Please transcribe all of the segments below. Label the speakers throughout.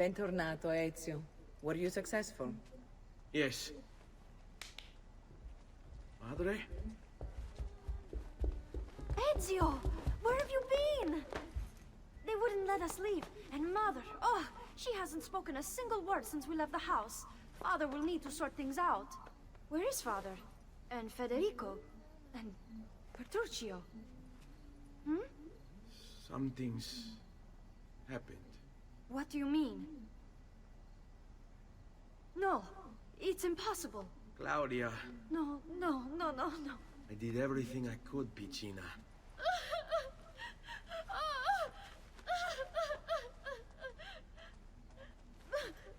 Speaker 1: Bentornato, Ezio. Were you successful?
Speaker 2: Yes. Madre?
Speaker 3: Ezio! Where have you been? They wouldn't let us leave. And Mother, oh, she hasn't spoken a single word since we left the house. Father will need to sort things out. Where is Father? And Federico? And Petruccio? Hmm?
Speaker 2: Something's happened.
Speaker 3: What do you mean? No, it's impossible.
Speaker 2: Claudia,
Speaker 3: No.
Speaker 2: I did everything I could, Piccina.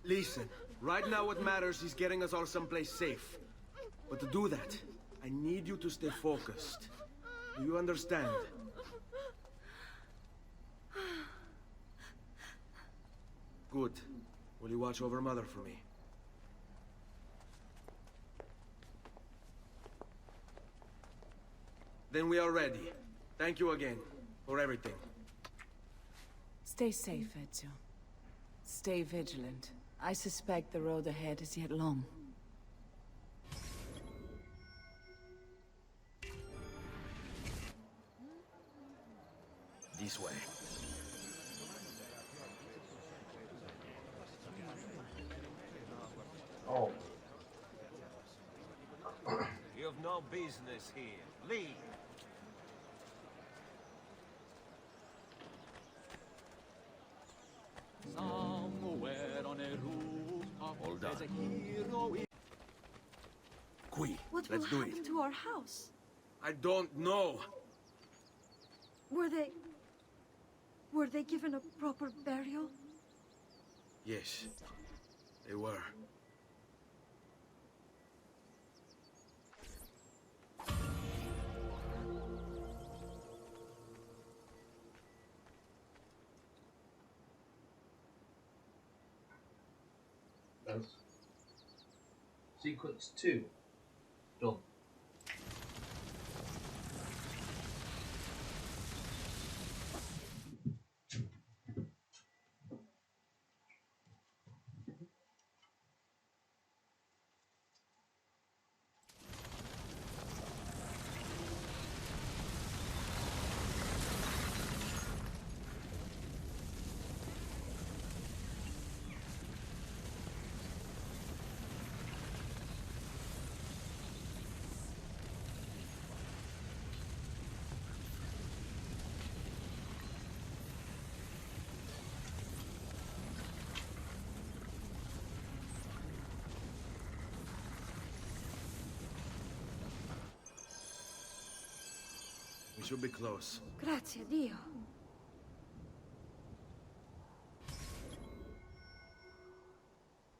Speaker 2: Listen, right now what matters is getting us all someplace safe. But to do that, I need you to stay focused. Do you understand? Good. Will you watch over Mother for me? Then we are ready. Thank you again for everything.
Speaker 1: Stay safe, Ezio. Stay vigilant. I suspect the road ahead is yet long.
Speaker 2: This way.
Speaker 4: Oh,
Speaker 5: You have no business here. Leave.
Speaker 6: Somewhere on a rooftop,
Speaker 2: Hold
Speaker 6: there's a
Speaker 2: on.
Speaker 6: hero in...
Speaker 2: Qui,
Speaker 3: What will
Speaker 2: let's do
Speaker 3: happen
Speaker 2: it.
Speaker 3: to our house?
Speaker 2: I don't know.
Speaker 3: Were they given a proper burial?
Speaker 2: Yes, they were.
Speaker 4: that's sequence 2 done.
Speaker 2: We should be close.
Speaker 3: Grazie a Dio.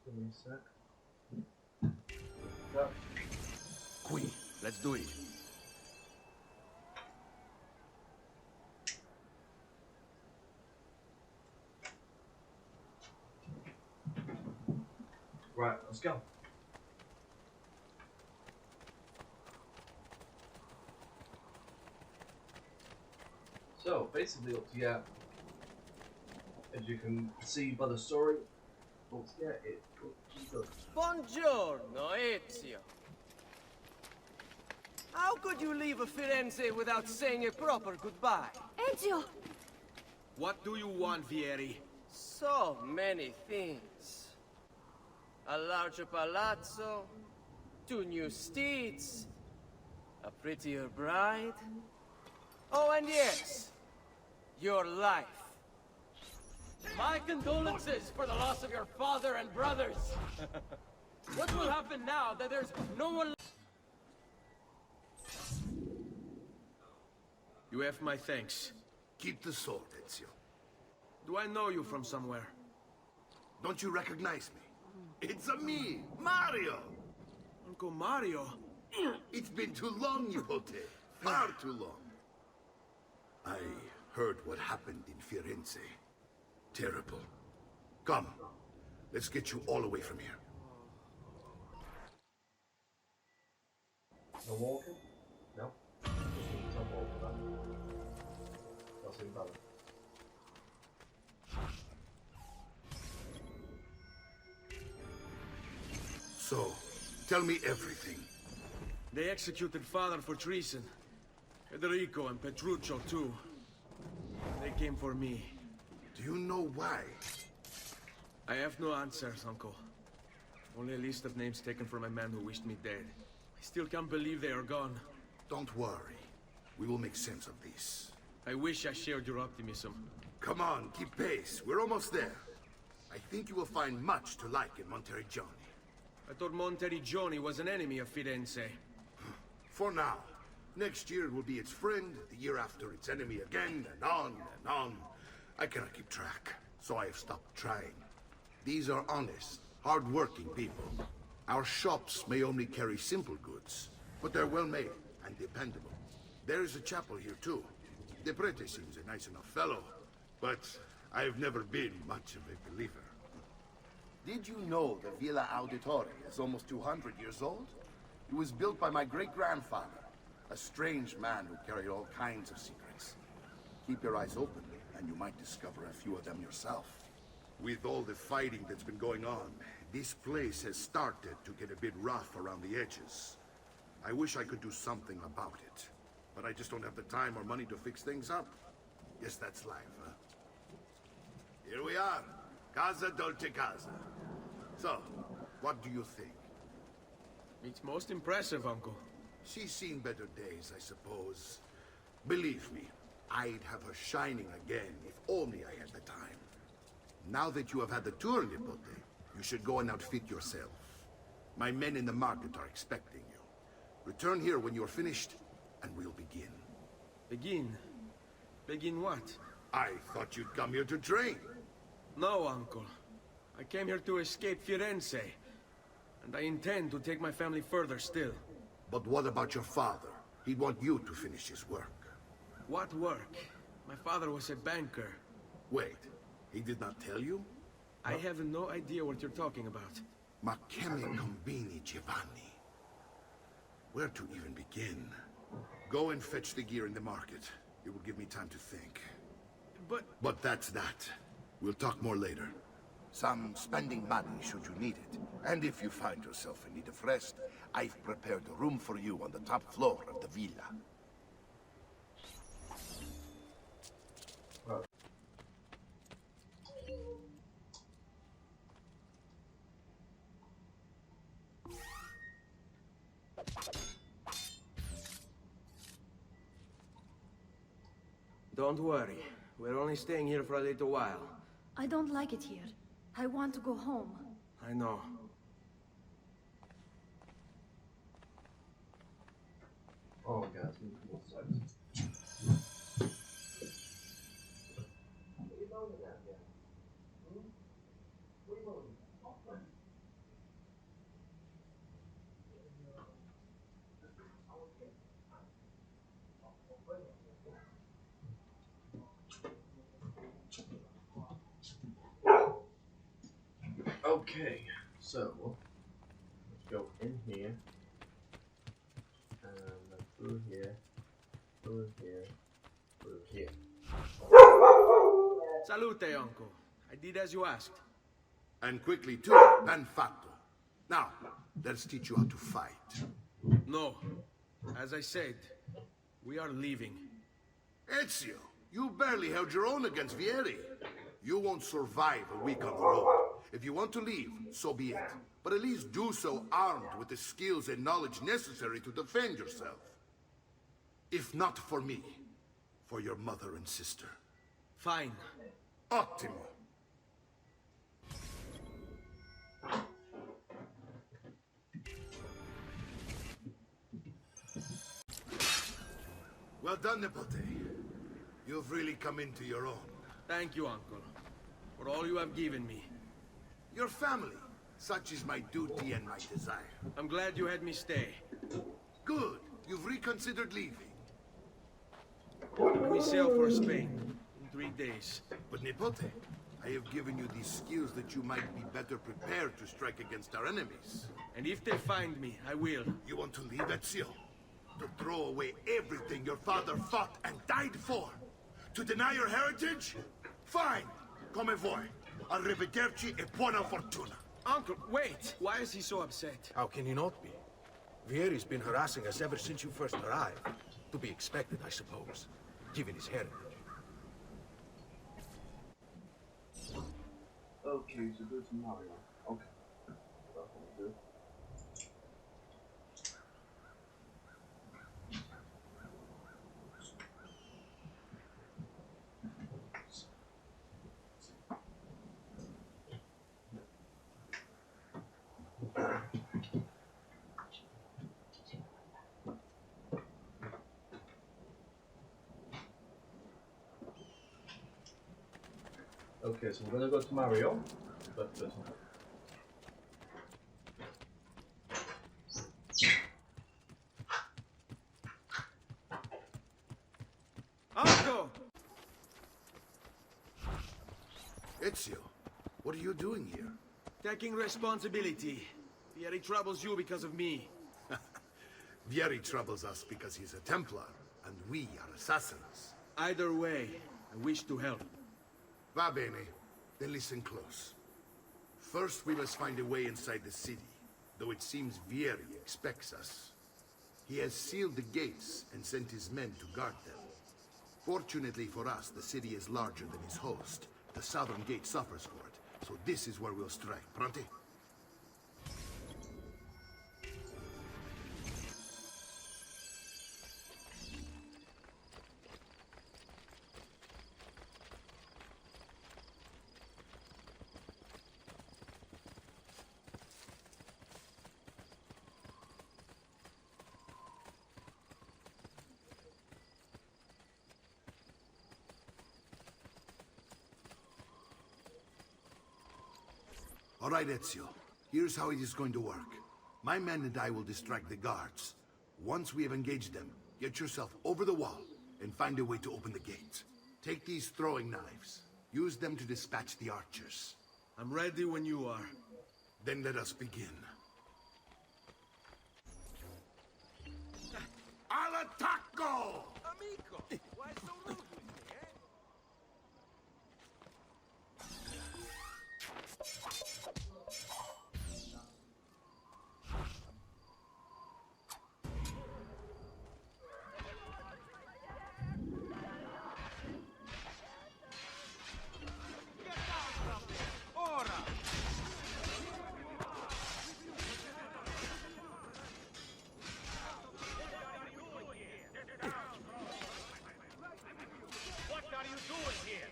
Speaker 4: Give me a sec. Go.
Speaker 2: Qui, let's do it.
Speaker 4: Right, let's go. So, basically up to get, as you can see by the story, up to get it pretty good.
Speaker 5: Buongiorno, Ezio. How could you leave Firenze without saying a proper goodbye?
Speaker 3: Ezio!
Speaker 2: What do you want, Vieri?
Speaker 5: So many things. A larger palazzo, 2 new steeds, a prettier bride. Oh, and yes, your life.
Speaker 6: My condolences for the loss of your father and brothers. What will happen now that there's no one...
Speaker 2: You have my thanks.
Speaker 7: Keep the sword, Ezio.
Speaker 2: Do I know you from somewhere?
Speaker 7: Don't you recognize me? It's a me, Mario!
Speaker 2: Uncle Mario?
Speaker 7: It's been too long, Nipote. Far too long. I heard what happened in Firenze. Terrible. Come, let's get you all away from here.
Speaker 4: No walking? No? Just need to walk for that. That's invalid.
Speaker 7: So, tell me everything.
Speaker 2: They executed father for treason. Federico and Petruccio, too. They came for me.
Speaker 7: Do you know why?
Speaker 2: I have no answers, Uncle. Only a list of names taken from a man who wished me dead. I still can't believe they are gone.
Speaker 7: Don't worry. We will make sense of this.
Speaker 2: I wish I shared your optimism.
Speaker 7: Come on, keep pace. We're almost there. I think you will find much to like in Monteriggioni.
Speaker 2: I thought Monteriggioni was an enemy of Firenze.
Speaker 7: For now. Next year it will be its friend, the year after its enemy again, and on and on. I cannot keep track, so I have stopped trying. These are honest, hard-working people. Our shops may only carry simple goods, but they're well-made and dependable. There is a chapel here, too. De Prete seems a nice enough fellow, but I've never been much of a believer.
Speaker 8: Did you know the Villa Auditore is almost 200 years old? It was built by my great-grandfather, a strange man who carried all kinds of secrets. Keep your eyes open, and you might discover a few of them yourself.
Speaker 7: With all the fighting that's been going on, this place has started to get a bit rough around the edges. I wish I could do something about it, but I just don't have the time or money to fix things up. Guess that's life, huh? Here we are, Casa Dolce Casa. So, what do you think?
Speaker 2: It's most impressive, Uncle.
Speaker 7: She's seen better days, I suppose. Believe me, I'd have her shining again if only I had the time. Now that you have had the tour, Nipote, you should go and outfit yourself. My men in the market are expecting you. Return here when you're finished, and we'll begin.
Speaker 2: Begin? Begin what?
Speaker 7: I thought you'd come here to train.
Speaker 2: No, Uncle. I came here to escape Firenze. And I intend to take my family further still.
Speaker 7: But what about your father? He'd want you to finish his work.
Speaker 2: What work? My father was a banker.
Speaker 7: Wait, he did not tell you?
Speaker 2: I have no idea what you're talking about.
Speaker 7: Ma che mi combini, Giovanni? Where to even begin? Go and fetch the gear in the market. It will give me time to think. But that's that. We'll talk more later.
Speaker 8: Some spending money should you need it. And if you find yourself in need of rest, I've prepared a room for you on the top floor of the villa.
Speaker 2: Don't worry. We're only staying here for a little while.
Speaker 3: I don't like it here. I want to go home.
Speaker 2: I know.
Speaker 4: Oh my god, it's been cool size. Okay, so let's go in here and then through here, through here, through here.
Speaker 2: Salute, Uncle. I did as you asked.
Speaker 7: And quickly too, ben fatto. Now, let's teach you how to fight.
Speaker 2: No. As I said, we are leaving.
Speaker 7: Ezio, you barely held your own against Vieri. You won't survive a week on the road. If you want to leave, so be it. But at least do so armed with the skills and knowledge necessary to defend yourself. If not for me, for your mother and sister.
Speaker 2: Fine.
Speaker 7: Ottimo. Well done, Nipote. You've really come into your own.
Speaker 2: Thank you, Uncle, for all you have given me.
Speaker 7: Your family. Such is my duty and my desire.
Speaker 2: I'm glad you had me stay.
Speaker 7: Good. You've reconsidered leaving.
Speaker 2: We sail for Spain in 3 days.
Speaker 7: But Nipote, I have given you these skills that you might be better prepared to strike against our enemies.
Speaker 2: And if they find me, I will.
Speaker 7: You want to leave, Ezio? To throw away everything your father fought and died for? To deny your heritage? Fine. Come vuoi. Arrivederci e buona fortuna.
Speaker 2: Uncle, wait! Why is he so upset?
Speaker 9: How can he not be? Vieri's been harassing us ever since you first arrived. To be expected, I suppose, given his heritage.
Speaker 4: Okay, so go to Mario. Okay. That's what we'll do. Okay, so we're gonna go to Mario, but
Speaker 2: Uncle!
Speaker 7: Ezio, what are you doing here?
Speaker 2: Taking responsibility. Vieri troubles you because of me.
Speaker 7: Vieri troubles us because he's a Templar, and we are assassins.
Speaker 2: Either way, I wish to help.
Speaker 7: Va bene. Then listen close. First, we must find a way inside the city, though it seems Vieri expects us. He has sealed the gates and sent his men to guard them. Fortunately for us, the city is larger than his host. The southern gate suffers for it, so this is where we'll strike. Pronti? All right, Ezio. Here's how it is going to work. My men and I will distract the guards. Once we have engaged them, get yourself over the wall and find a way to open the gate. Take these throwing knives. Use them to dispatch the archers.
Speaker 2: I'm ready when you are.
Speaker 7: Then let us begin. Al attacco!
Speaker 5: Amico, why so rude with me, eh?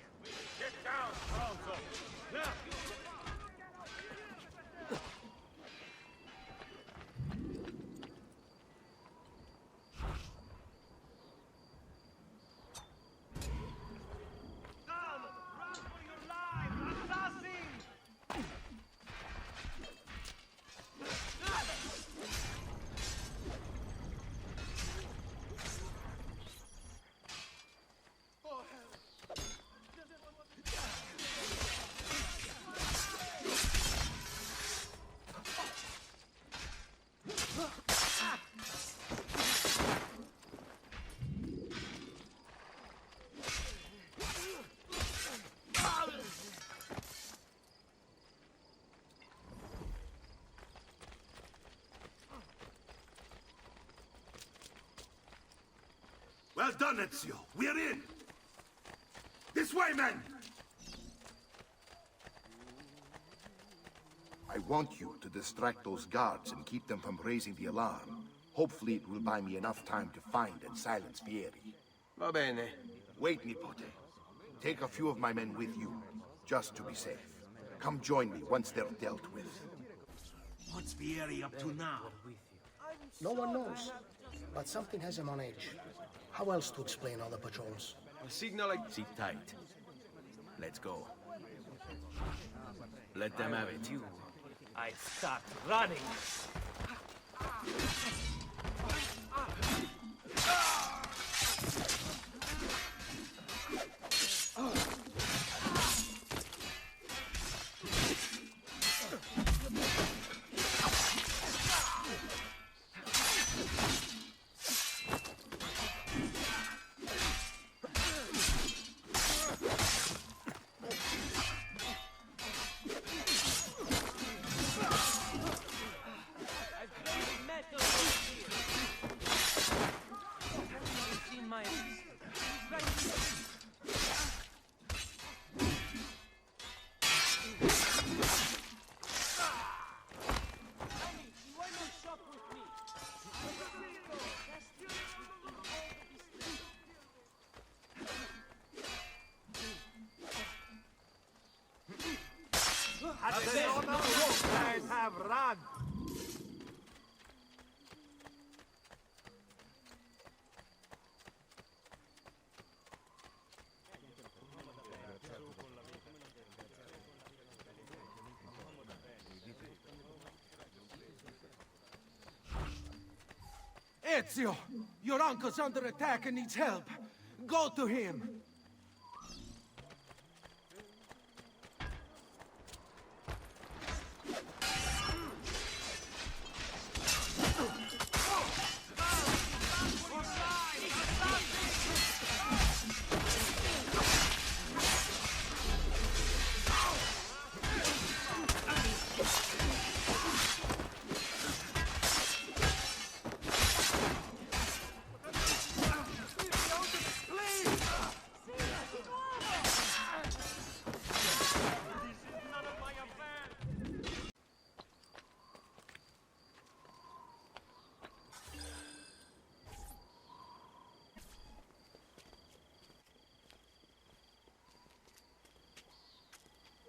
Speaker 7: Well done, Ezio. We're in! This way, men!
Speaker 8: I want you to distract those guards and keep them from raising the alarm. Hopefully it will buy me enough time to find and silence Vieri.
Speaker 2: Va bene.
Speaker 8: Wait, Nipote. Take a few of my men with you, just to be safe. Come join me once they're dealt with.
Speaker 9: What's Vieri up to now?
Speaker 10: No one knows, but something has him on edge. How else to explain all the patrols?
Speaker 2: A signal like...
Speaker 11: Sit tight. Let's go. Let them have it.
Speaker 5: I start running. guys have run! Ezio! Your uncle's under attack and needs help. Go to him!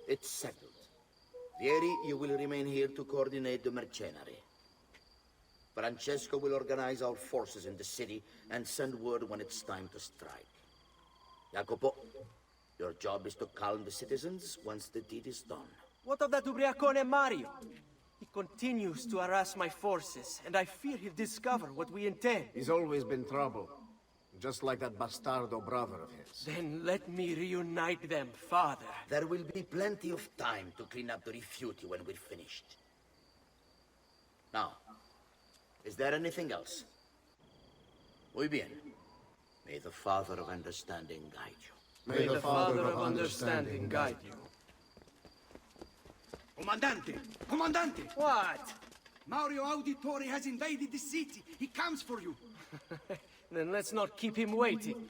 Speaker 12: It's settled. Vieri, you will remain here to coordinate the mercenary. Francesco will organize our forces in the city and send word when it's time to strike. Jacopo, your job is to calm the citizens once the deed is done.
Speaker 5: What of that ubriacone Mario? He continues to harass my forces, and I fear he'll discover what we intend.
Speaker 9: He's always been trouble. Just like that bastardo brother of his.
Speaker 5: Then let me reunite them, father.
Speaker 12: There will be plenty of time to clean up the rifiuti when we're finished. Now, is there anything else? Muy bien. May the Father of Understanding guide you.
Speaker 5: May the Father of Understanding guide you.
Speaker 2: Comandante! Comandante!
Speaker 5: What?
Speaker 2: Mario Auditore has invaded the city. He comes for you.
Speaker 5: Then let's not keep him waiting.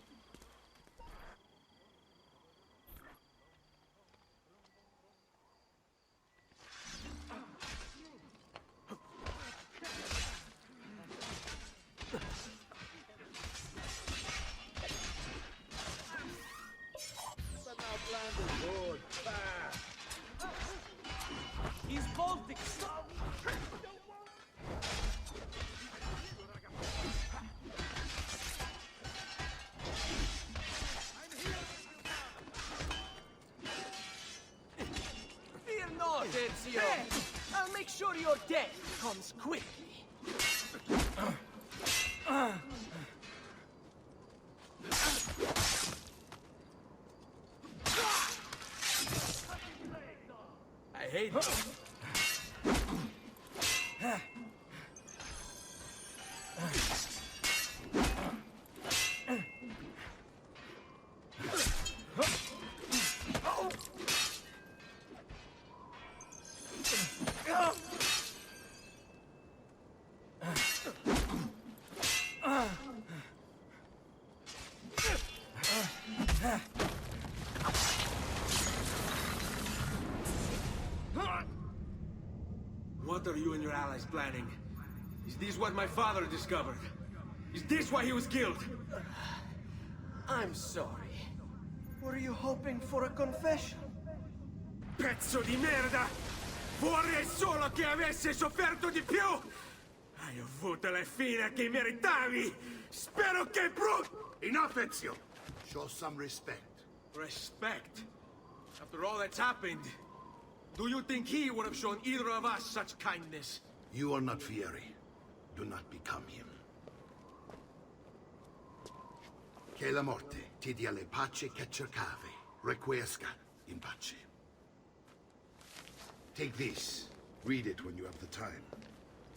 Speaker 5: He's bolting! Fear not, Ezio! I'll make sure your death comes quickly. I hate it.
Speaker 2: What are you and your allies planning? Is this what my father discovered? Is this why he was killed?
Speaker 5: I'm sorry. Were you hoping for a confession?
Speaker 2: Pezzo di merda! Vorrei solo che avesse sofferto di più! Hai avuto la fine che meritavi! Spero che
Speaker 7: Enough, Ezio! Show some respect.
Speaker 2: Respect? After all that's happened, do you think he would have shown either of us such kindness?
Speaker 7: You are not Fieri. Do not become him. Che la morte ti dia le pace che cercavi. Requiescat in pace. Take this. Read it when you have the time.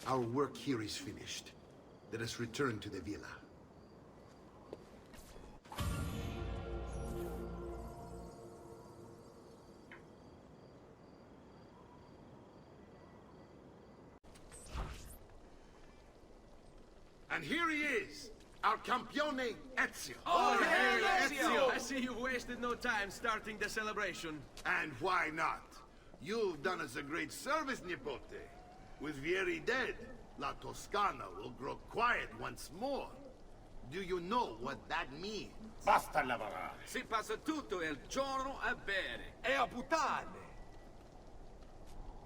Speaker 7: Our work here is finished. Let us return to the villa. And here he is, our campione Ezio.
Speaker 2: Oh, hey, Ezio! I see you've wasted no time starting the celebration.
Speaker 7: And why not? You've done us a great service, Nipote. With Vieri dead, La Toscana will grow quiet once more. Do you know what that means?
Speaker 13: Basta lavorare.
Speaker 11: Si passa tutto il giorno a bere.
Speaker 5: E a puttane!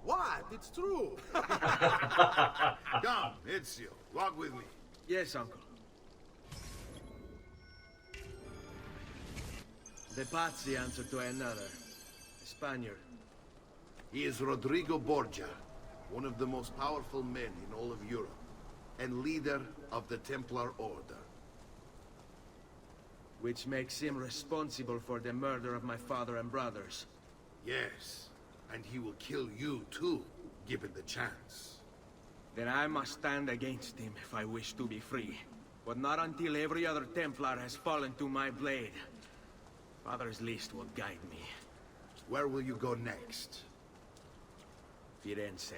Speaker 9: What? It's true.
Speaker 7: Come, Ezio, walk with me.
Speaker 2: Yes, uncle. De Pazzi answered to another, a Spaniard.
Speaker 7: He is Rodrigo Borgia, one of the most powerful men in all of Europe, and leader of the Templar Order.
Speaker 2: Which makes him responsible for the murder of my father and brothers.
Speaker 7: Yes, and he will kill you too, given the chance.
Speaker 2: Then I must stand against him if I wish to be free. But not until every other Templar has fallen to my blade. Father's list will guide me.
Speaker 7: Where will you go next?
Speaker 2: Firenze.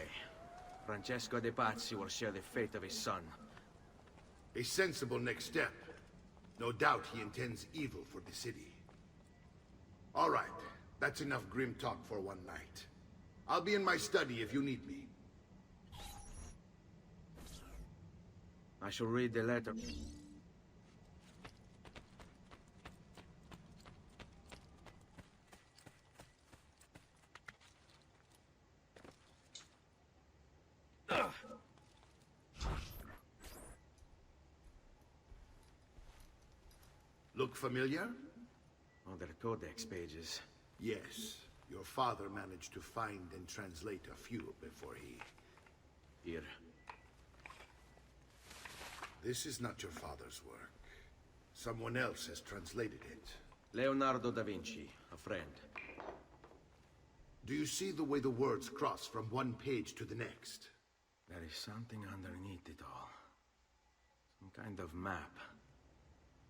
Speaker 2: Francesco de Pazzi will share the fate of his son.
Speaker 7: A sensible next step. No doubt he intends evil for the city. All right, that's enough grim talk for one night. I'll be in my study if you need me.
Speaker 2: I shall read the letter.
Speaker 7: Look familiar?
Speaker 2: On their codex pages.
Speaker 7: Yes. Your father managed to find and translate a few before he...
Speaker 2: Here.
Speaker 7: This is not your father's work. Someone else has translated it.
Speaker 2: Leonardo da Vinci, a friend.
Speaker 7: Do you see the way the words cross from one page to the next?
Speaker 2: There is something underneath it all. Some kind of map.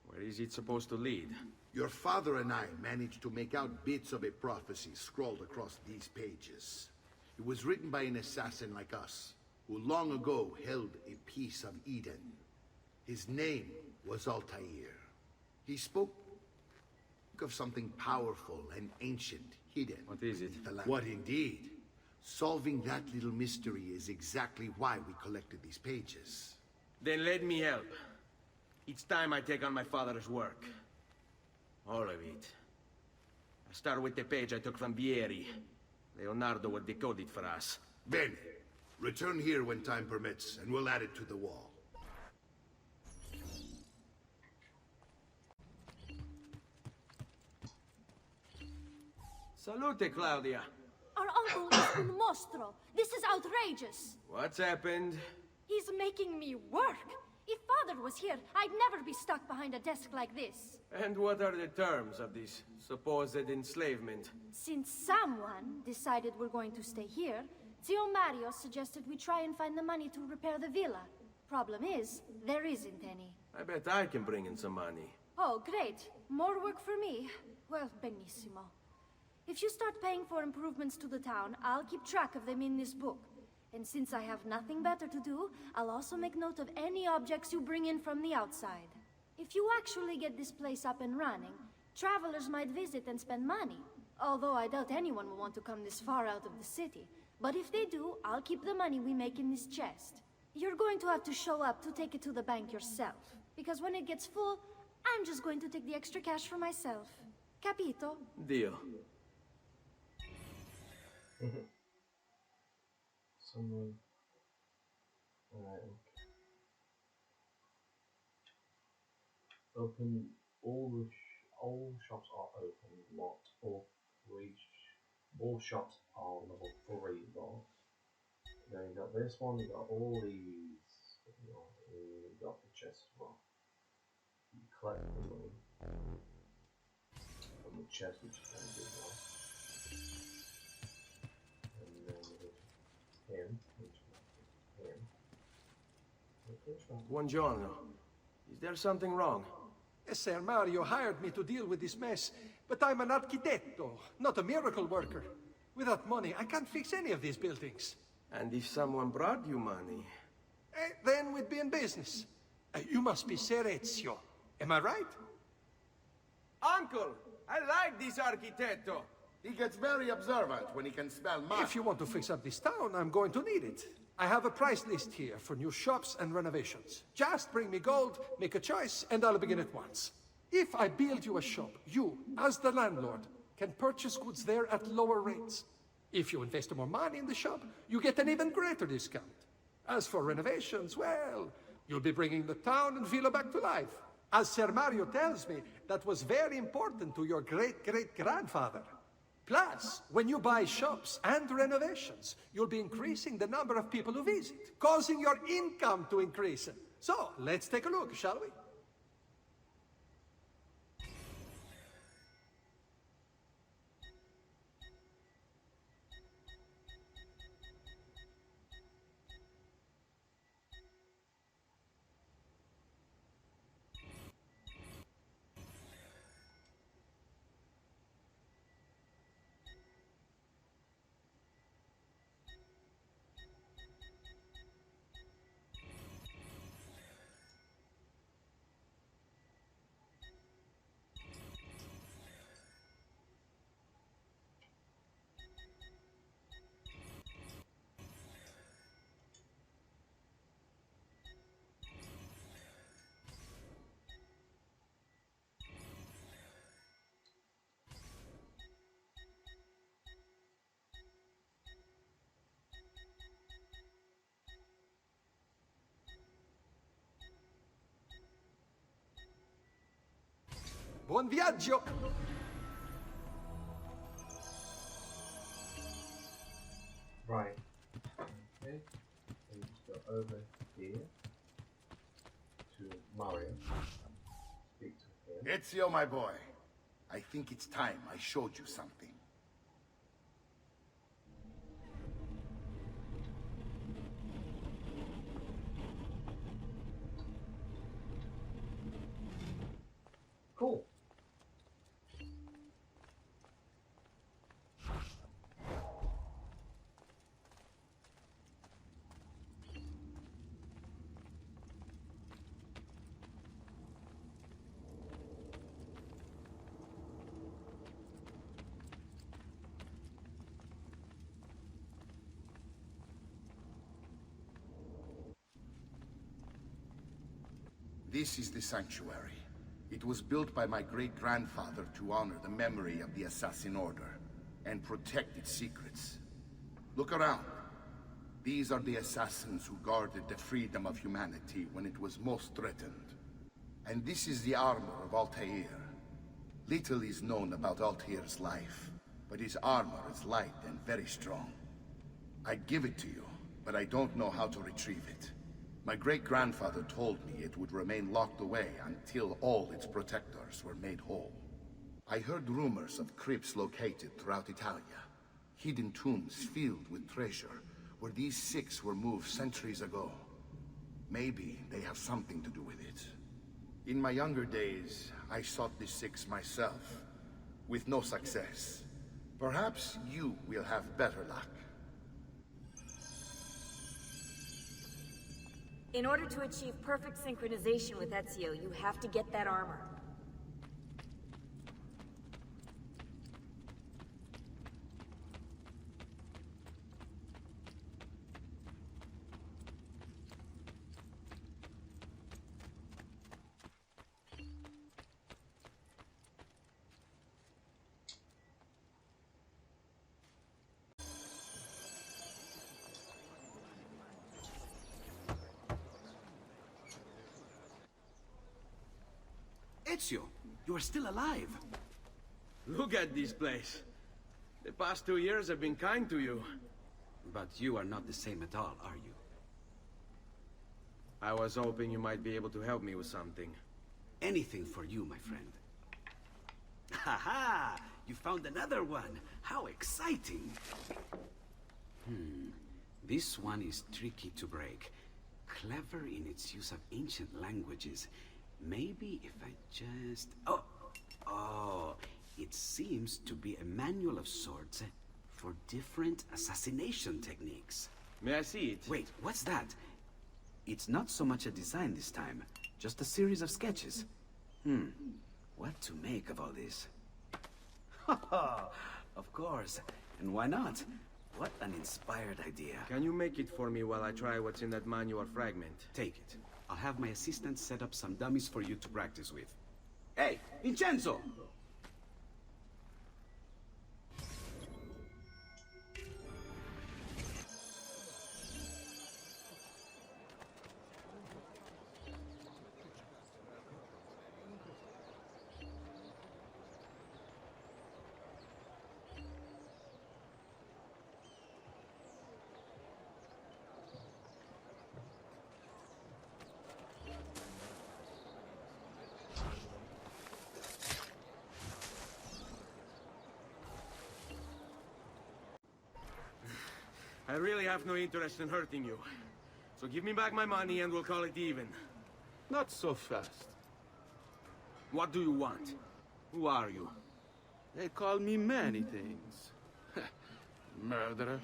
Speaker 2: Where is it supposed to lead?
Speaker 7: Your father and I managed to make out bits of a prophecy scrawled across these pages. It was written by an assassin like us, who long ago held a piece of Eden. His name was Altair. He spoke of something powerful and ancient hidden.
Speaker 2: What is it?
Speaker 7: What indeed? Solving that little mystery is exactly why we collected these pages.
Speaker 2: Then let me help. Each time I take on my father's work. All of it. I start with the page I took from Vieri. Leonardo will decode it for us.
Speaker 7: Bene. Return here when time permits, and we'll add it to the wall.
Speaker 2: Salute, Claudia.
Speaker 3: Our uncle is un mostro. This is outrageous.
Speaker 2: What's happened?
Speaker 3: He's making me work. If Father was here, I'd never be stuck behind a desk like this.
Speaker 2: And what are the terms of this supposed enslavement?
Speaker 3: Since someone decided we're going to stay here, Zio Mario suggested we try and find the money to repair the villa. Problem is, there isn't any.
Speaker 2: I bet I can bring in some money.
Speaker 3: Oh, great. More work for me. Well, benissimo. If you start paying for improvements to the town, I'll keep track of them in this book. And since I have nothing better to do, I'll also make note of any objects you bring in from the outside. If you actually get this place up and running, travelers might visit and spend money. Although I doubt anyone will want to come this far out of the city. But if they do, I'll keep the money we make in this chest. You're going to have to show up to take it to the bank yourself. Because when it gets full, I'm just going to take the extra cash for myself. Capito?
Speaker 2: Deal.
Speaker 4: Someone. Open. All shops are open. Lot all three. All shops are level 3 though. Then you got this one. You got all these. You got the chest as well. You collect the money from the chest, which is going to do now. And then there's him, which is him.
Speaker 2: Buongiorno. Is there something wrong?
Speaker 10: Ser Mario hired me to deal with this mess, but I'm an architetto, not a miracle worker. Without money, I can't fix any of these buildings.
Speaker 2: And if someone brought you money?
Speaker 10: Then we'd be in business. You must be Ser Ezio. Am I right?
Speaker 2: Uncle! I like this architetto!
Speaker 8: He gets very observant when he can smell money.
Speaker 10: If you want to fix up this town, I'm going to need it. I have a price list here for new shops and renovations. Just bring me gold, make a choice, and I'll begin at once. If I build you a shop, you, as the landlord, can purchase goods there at lower rates. If you invest more money in the shop, you get an even greater discount. As for renovations, well, you'll be bringing the town and villa back to life. As Ser Mario tells me, that was very important to your great-great-grandfather. Plus, when you buy shops and renovations, you'll be increasing the number of people who visit, causing your income to increase. So, let's take a look, shall we? Buon viaggio!
Speaker 4: Right. Okay. And just go over here to Mario. Speak to him.
Speaker 8: Ezio, my boy. I think it's time I showed you something.
Speaker 4: Cool.
Speaker 8: This is the sanctuary. It was built by my great-grandfather to honor the memory of the Assassin Order and protect its secrets. Look around. These are the assassins who guarded the freedom of humanity when it was most threatened. And this is the armor of Altair. Little is known about Altair's life, but his armor is light and very strong. I'd give it to you, but I don't know how to retrieve it. My great-grandfather told me it would remain locked away until all its protectors were made whole. I heard rumors of crypts located throughout Italia, hidden tombs filled with treasure, where these six were moved centuries ago. Maybe they have something to do with it. In my younger days, I sought the six myself, with no success. Perhaps you will have better luck.
Speaker 13: In order to achieve perfect synchronization with Ezio, you have to get that armor.
Speaker 11: Ezio, you are still alive.
Speaker 2: Look at this place. The past 2 years have been kind to you.
Speaker 11: But you are not the same at all, are you?
Speaker 2: I was hoping you might be able to help me with something.
Speaker 11: Anything for you, my friend. Ha-ha! You found another one! How exciting! This one is tricky to break. Clever in its use of ancient languages. Maybe if I just... Oh, it seems to be a manual of sorts for different assassination techniques.
Speaker 2: May I see it?
Speaker 11: Wait, what's that? It's not so much a design this time, just a series of sketches. What to make of all this? Of course, and why not? What an inspired idea.
Speaker 2: Can you make it for me while I try what's in that manual fragment?
Speaker 11: Take it. I'll have my assistant set up some dummies for you to practice with. Hey, Vincenzo!
Speaker 2: I really have no interest in hurting you. So give me back my money and we'll call it even.
Speaker 9: Not so fast.
Speaker 2: What do you want? Who are you?
Speaker 9: They call me many things. Murderer,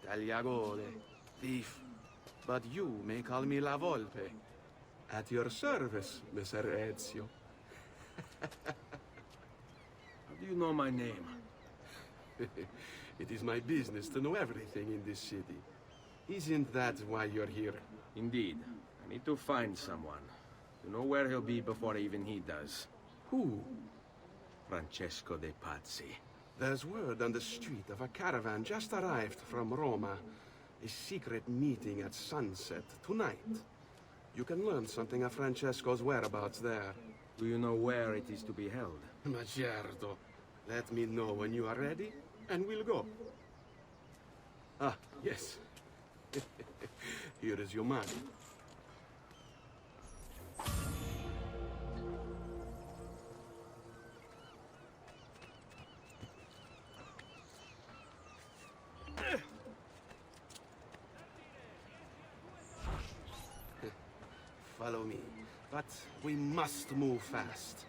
Speaker 9: tagliagole, thief. But you may call me La Volpe. At your service, Messer Ezio.
Speaker 2: How do you know my name?
Speaker 9: It is my business to know everything in this city. Isn't that why you're here?
Speaker 2: Indeed. I need to find someone. To know where he'll be before even he does.
Speaker 9: Who?
Speaker 2: Francesco de Pazzi.
Speaker 9: There's word on the street of a caravan just arrived from Roma. A secret meeting at sunset tonight. You can learn something of Francesco's whereabouts there.
Speaker 2: Do you know where it is to be held?
Speaker 9: Ma certo. Let me know when you are ready, and we'll go. Ah, yes. Here is your money. Follow me. But we must move fast.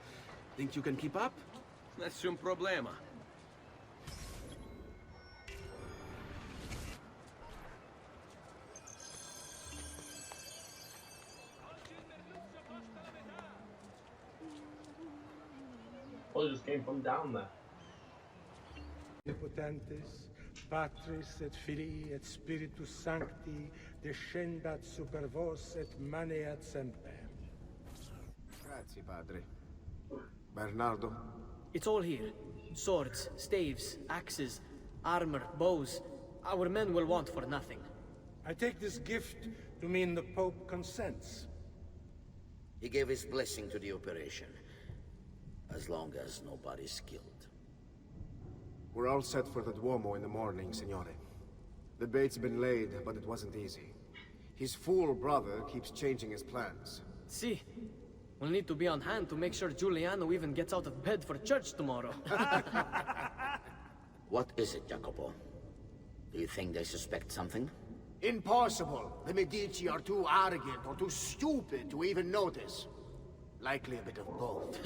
Speaker 9: Think you can keep up?
Speaker 2: Nessun problema.
Speaker 4: Well, it just came from down there.
Speaker 14: Potentes, Patris et Filii et Spiritus Sancti, descendat super vos et maneat semper.
Speaker 9: Grazie, padre. Bernardo?
Speaker 5: It's all here. Swords, staves, axes, armor, bows. Our men will want for nothing.
Speaker 14: I take this gift to mean the Pope consents.
Speaker 12: He gave his blessing to the operation. As long as nobody's killed.
Speaker 15: We're all set for the Duomo in the morning, Signore. The bait's been laid, but it wasn't easy. His fool brother keeps changing his plans.
Speaker 5: See, we'll need to be on hand to make sure Giuliano even gets out of bed for church tomorrow.
Speaker 12: What is it, Jacopo? Do you think they suspect something?
Speaker 15: Impossible! The Medici are too arrogant or too stupid to even notice. Likely a bit of both.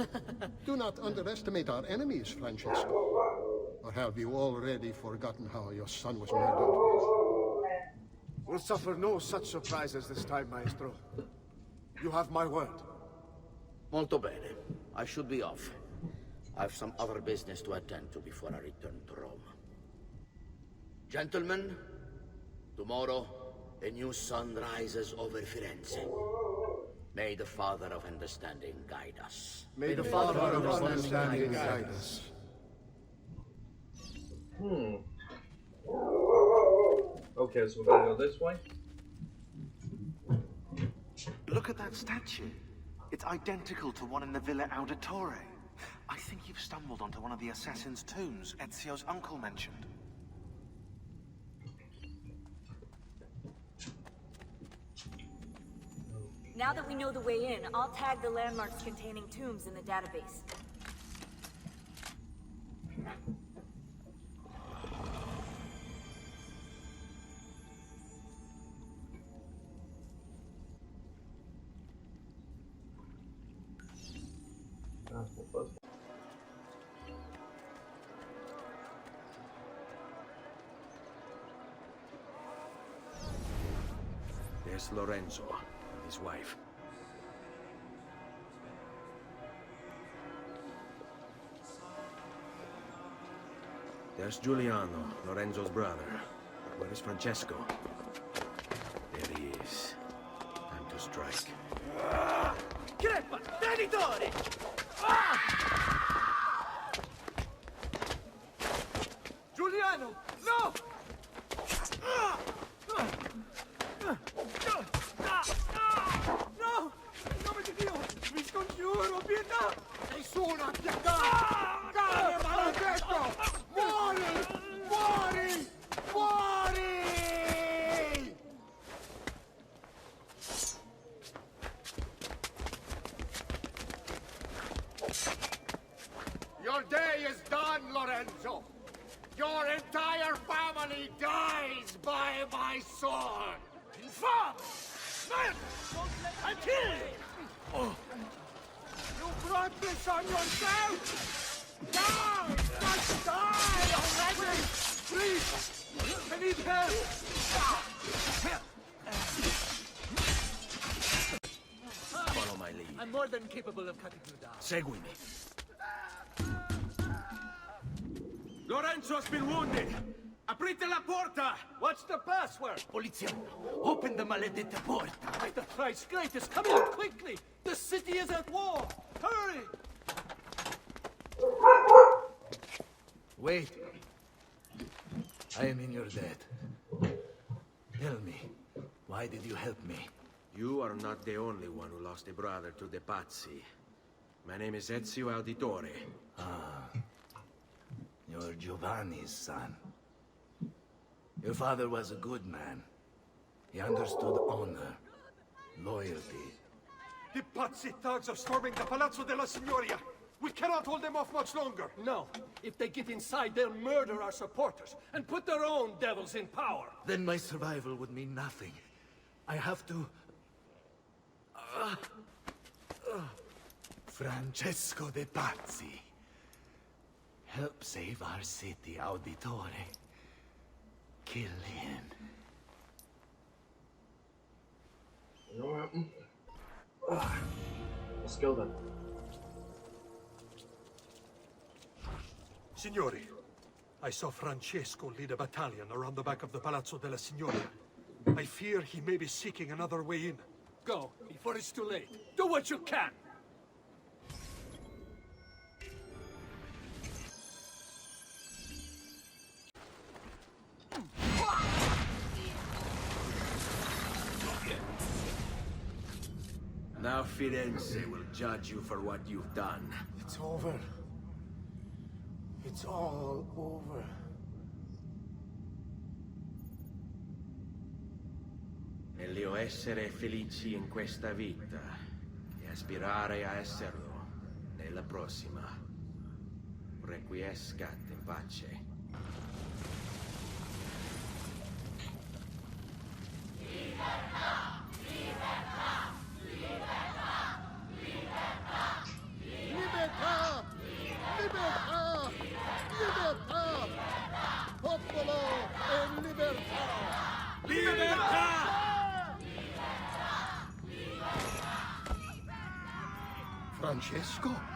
Speaker 16: Do not underestimate our enemies, Francesco. Or have you already forgotten how your son was murdered?
Speaker 15: We'll suffer no such surprises this time, Maestro. You have my word.
Speaker 12: Molto bene. I should be off. I've some other business to attend to before I return to Rome. Gentlemen, tomorrow, a new sun rises over Firenze. May the Father of Understanding guide us.
Speaker 15: May the Father of Understanding guide us.
Speaker 4: Okay, so we're gonna go this way.
Speaker 17: Look at that statue. It's identical to one in the Villa Auditore. I think you've stumbled onto one of the assassin's tombs Ezio's uncle mentioned.
Speaker 13: Now that we know the way in, I'll tag the landmarks containing tombs in the database.
Speaker 2: There's Lorenzo and his wife. There's Giuliano, Lorenzo's brother. Where is Francesco? There he is. Time to strike.
Speaker 5: Crepa! Traditore! Giuliano! No! No! In nome di Dio! Vi scongiuro, pietà!
Speaker 15: Nessuno attaccato! Cane maledetto! Muori! Muori! Muori! Your day is done, Lorenzo!
Speaker 18: Your entire family dies by my sword! Infam! Man! I kill you! Oh. You brought this on yourself! Die! Just die already! Please! I need help!
Speaker 2: Follow my lead.
Speaker 6: I'm more than capable of cutting you down.
Speaker 2: Seguimi. Lorenzo has been wounded! Aprite la porta!
Speaker 6: What's the password? Poliziano, open the maledetta porta. By the thrice greatest, come in quickly! The city is at war! Hurry!
Speaker 18: Wait. I am in your debt. Tell me, why did you help me?
Speaker 2: You are not the only one who lost a brother to the Pazzi. My name is Ezio Auditore.
Speaker 18: Ah. You're Giovanni's son. Your father was a good man. He understood honor, loyalty.
Speaker 10: The Pazzi thugs are storming the Palazzo della Signoria. We cannot hold them off much longer.
Speaker 6: No. If they get inside, they'll murder our supporters and put their own devils in power.
Speaker 18: Then my survival would mean nothing. I have to... Francesco de Pazzi. Help save our city, Auditore. Kill him.
Speaker 4: You know what happened? Let's go then.
Speaker 10: Signori, I saw Francesco lead a battalion around the back of the Palazzo della Signoria. I fear he may be seeking another way in.
Speaker 6: Go, before it's too late. Do what you can!
Speaker 2: Now Firenze will judge you for what you've done.
Speaker 18: It's over. It's all over.
Speaker 2: Meglio essere felici in questa vita e aspirare a esserlo nella prossima. Requiescat in pace.
Speaker 16: Libertà! Libertà! Libertà! Popolo e libertà!
Speaker 2: Libertà!
Speaker 16: Francesco?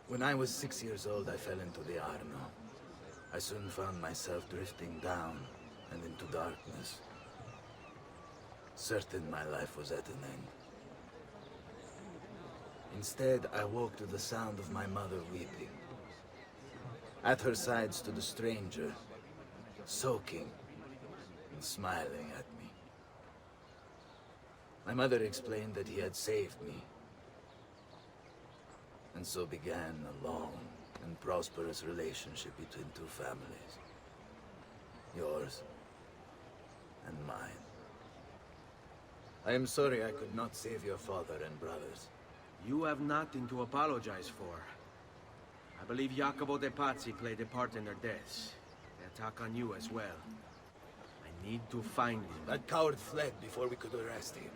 Speaker 18: When I was 6 years old, I fell into the Arno. I soon found myself drifting down and into darkness. Certain my life was at an end. Instead, I woke to the sound of my mother weeping. At her side stood a stranger, soaking and smiling at me. My mother explained that he had saved me. And so began a long and prosperous relationship between two families. Yours and mine. I am sorry I could not save your father and brothers.
Speaker 2: You have nothing to apologize for. I believe Jacopo de Pazzi played a part in their deaths. They attack on you as well. I need to find him.
Speaker 18: That coward fled before we could arrest him.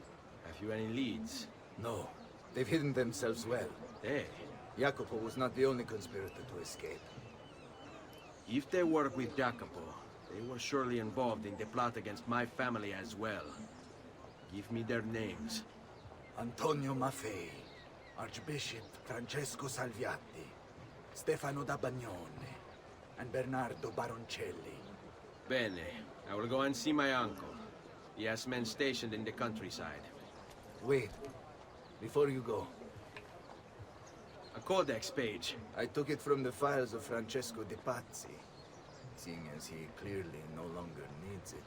Speaker 2: Have you any leads?
Speaker 18: No. They've hidden themselves well.
Speaker 2: They?
Speaker 18: Jacopo was not the only conspirator to escape.
Speaker 2: If they work with Jacopo, they were surely involved in the plot against my family as well. Give me their names.
Speaker 18: Antonio Maffei, Archbishop Francesco Salviati, Stefano da Bagnone, and Bernardo Baroncelli.
Speaker 2: Bene. I will go and see my uncle. He has men stationed in the countryside.
Speaker 18: Wait. Before you go.
Speaker 2: A codex page.
Speaker 18: I took it from the files of Francesco de Pazzi, seeing as he clearly no longer needs it.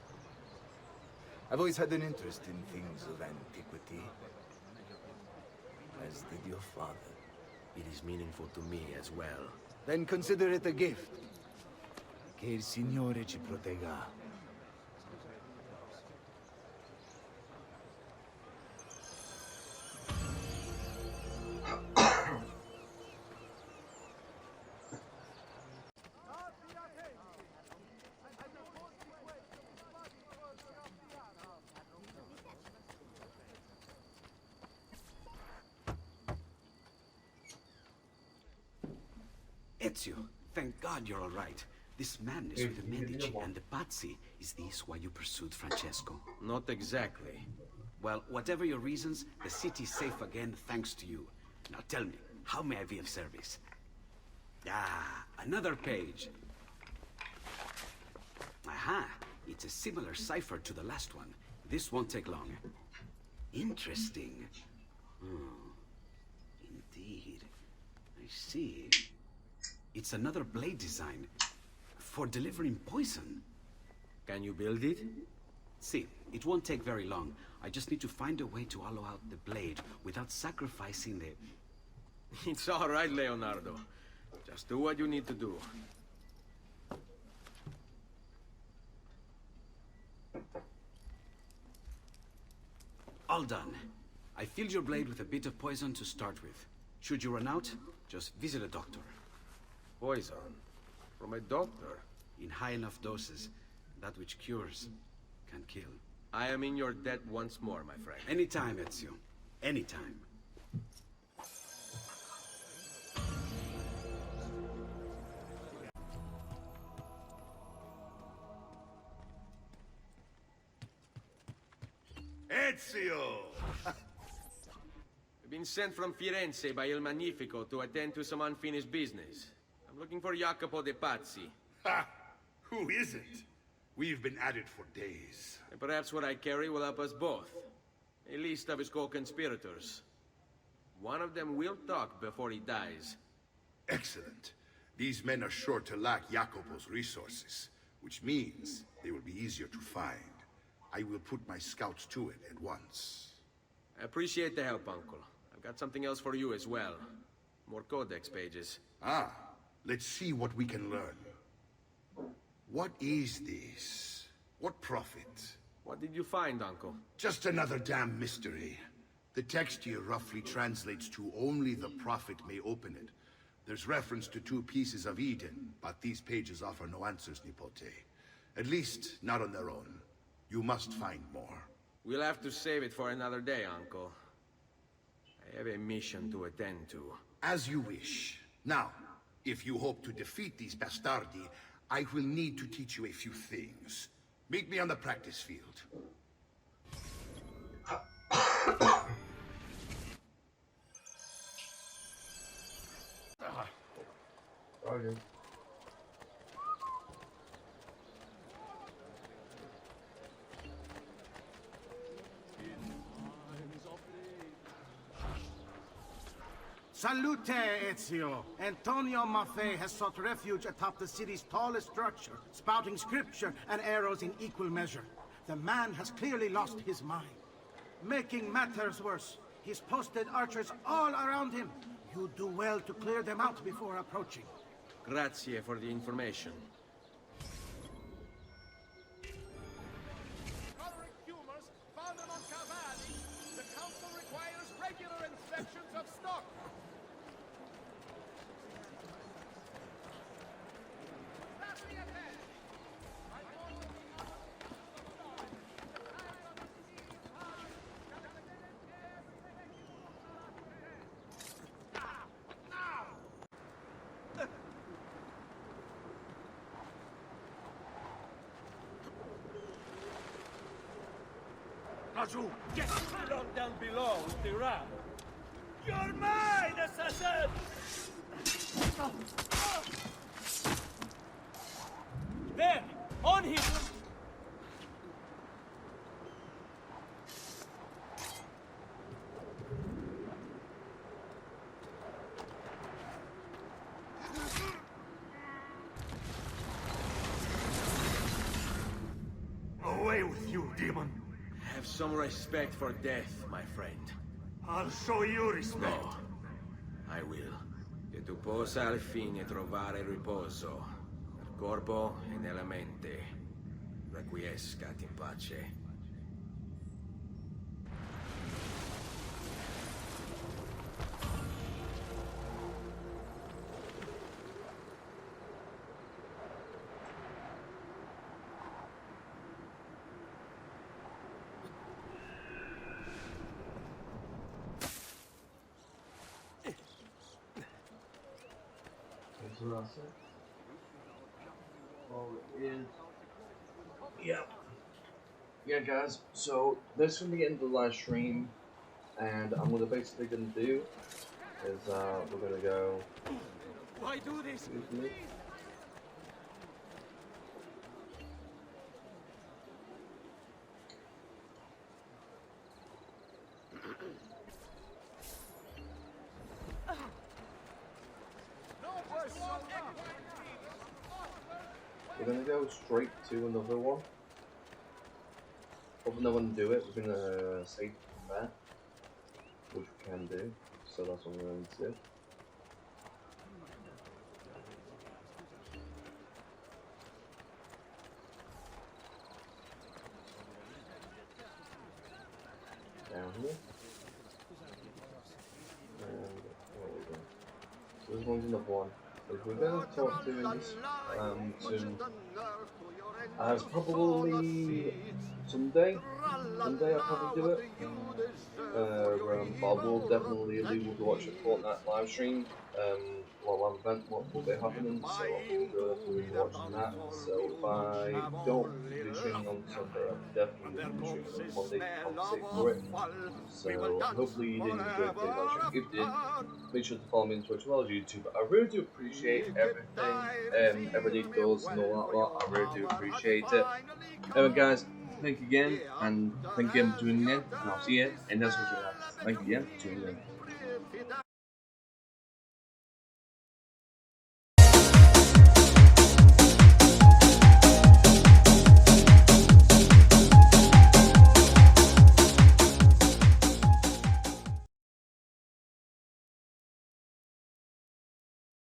Speaker 18: I've always had an interest in things of antiquity, as did your father.
Speaker 2: It is meaningful to me as well.
Speaker 18: Then consider it a gift. Che il Signore ci protegga.
Speaker 11: Ezio, thank God you're all right. This madness with the Medici and the Pazzi, is this why you pursued Francesco?
Speaker 2: Not exactly.
Speaker 11: Well, whatever your reasons, the city's safe again thanks to you. Now tell me, how may I be of service? Ah, another page. Aha, it's a similar cipher to the last one. This won't take long. Interesting. Indeed. I see. It's another blade design for delivering poison.
Speaker 2: Can you build it?
Speaker 11: See, it won't take very long. I just need to find a way to hollow out the blade without sacrificing the...
Speaker 2: It's all right, Leonardo. Just do what you need to do.
Speaker 11: All done. I filled your blade with a bit of poison to start with. Should you run out, just visit a doctor.
Speaker 2: Poison? From a doctor?
Speaker 11: In high enough doses, that which cures can kill.
Speaker 2: I am in your debt once more, my friend.
Speaker 11: Anytime, Ezio. Anytime.
Speaker 7: Ezio!
Speaker 2: I've been sent from Firenze by Il Magnifico to attend to some unfinished business. I'm looking for Jacopo de Pazzi.
Speaker 7: Ha! Who isn't? We've been at it for days.
Speaker 2: And perhaps what I carry will help us both. A list of his co-conspirators. One of them will talk before he dies.
Speaker 7: Excellent. These men are sure to lack Jacopo's resources, which means they will be easier to find. I will put my scouts to it at once.
Speaker 2: I appreciate the help, Uncle. I've got something else for you as well. More codex pages.
Speaker 7: Ah, let's see what we can learn. What is this? What profit?
Speaker 2: What did you find, Uncle?
Speaker 7: Just another damn mystery. The text here roughly translates to only the prophet may open it. There's reference to 2 pieces of Eden, but these pages offer no answers, Nipote. At least, not on their own. You must find more.
Speaker 2: We'll have to save it for another day, Uncle. I have a mission to attend to.
Speaker 7: As you wish. Now, if you hope to defeat these bastardi, I will need to teach you a few things. Meet me on the practice field.
Speaker 4: Okay.
Speaker 19: Salute, Ezio! Antonio Maffei has sought refuge atop the city's tallest structure, spouting scripture and arrows in equal measure. The man has clearly lost his mind. Making matters worse, he's posted archers all around him. You do well to clear them out before approaching.
Speaker 2: Grazie for the information.
Speaker 20: Coloring humors found among cavalli. The council requires regular inspections of stock. Raju, get on down below with the ram. You're mine, assassin! There, on him!
Speaker 2: Away with you, demon! Have some respect for death, my friend.
Speaker 20: I'll show you respect.
Speaker 2: No, I will. Che tu possa al fine trovare riposo nel corpo e nella mente. Requiescat in pace.
Speaker 4: So that's it. Oh, it is. Yeah. Yeah, guys. So this is gonna be the end of the live stream, and I'm gonna basically gonna do is we're gonna go.
Speaker 6: Why do this?
Speaker 4: We're gonna go straight to another one. If no one do it, we're gonna save from there, which we can do. So that's what we're going to do. Down here. And what are we doing? So this one's another one. We're going to talk to soon. Probably someday. Someday I'll probably do it. But I will definitely will be watching Fortnite live stream. While I'm event, what will be happening, so I will be watching that. So if I don't be streaming on Sunday, I'll definitely be streaming on Monday. I'll stay for it. So hopefully you did enjoy the live stream. If you did, make sure to follow me on Twitch as well as YouTube. I really do appreciate everything. Everybody does and all that lot. I really do appreciate it. Anyway, guys, thank you again, and thank you again for tuning in. And I'll see you in the next video. Thank you again for tuning in.